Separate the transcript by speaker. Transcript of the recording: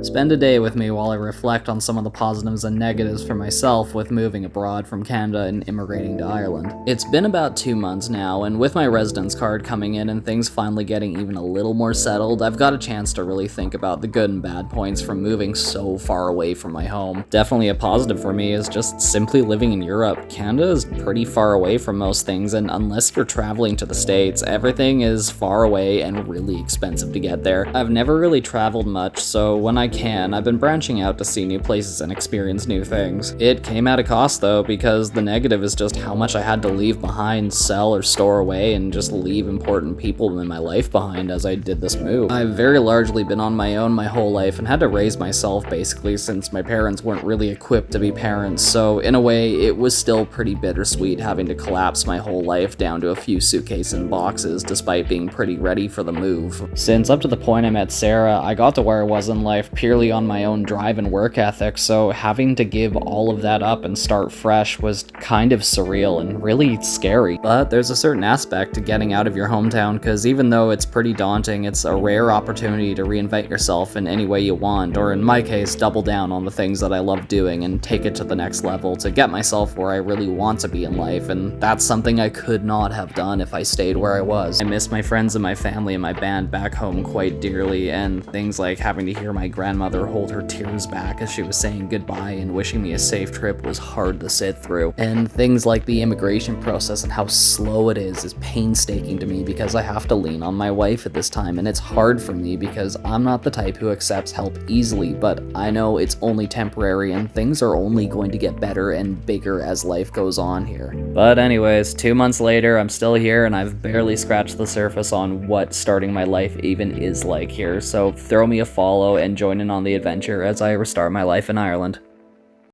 Speaker 1: Spend a day with me while I reflect on some of the positives and negatives for myself with moving abroad from Canada and immigrating to Ireland. It's been about 2 months now, and with my residence card coming in and things finally getting even a little more settled, I've got a chance to really think about the good and bad points from moving so far away from my home. Definitely a positive for me is just simply living in Europe. Canada is pretty far away from most things, and unless you're traveling to the States, everything is far away and really expensive to get there. I've never really traveled much, so when I can, I've been branching out to see new places and experience new things. It came at a cost though, because the negative is just how much I had to leave behind, sell or store away, and just leave important people in my life behind as I did this move. I've very largely been on my own my whole life and had to raise myself basically since my parents weren't really equipped to be parents, so in a way it was still pretty bittersweet having to collapse my whole life down to a few suitcases and boxes despite being pretty ready for the move. Since up to the point I met Sarah, I got to where I was in life purely on my own drive and work ethic, so having to give all of that up and start fresh was kind of surreal and really scary. But there's a certain aspect to getting out of your hometown, because even though it's pretty daunting, it's a rare opportunity to reinvent yourself in any way you want, or in my case, double down on the things that I love doing and take it to the next level to get myself where I really want to be in life, and that's something I could not have done if I stayed where I was. I miss my friends and my family and my band back home quite dearly, and things like having to hear my grandmother hold her tears back as she was saying goodbye and wishing me a safe trip was hard to sit through. And things like the immigration process and how slow it is painstaking to me because I have to lean on my wife at this time, and it's hard for me because I'm not the type who accepts help easily, but I know it's only temporary and things are only going to get better and bigger as life goes on here. But anyways, 2 months later, I'm still here and I've barely scratched the surface on what starting my life even is like here, so throw me a follow and join in on the adventure as I restart my life in Ireland.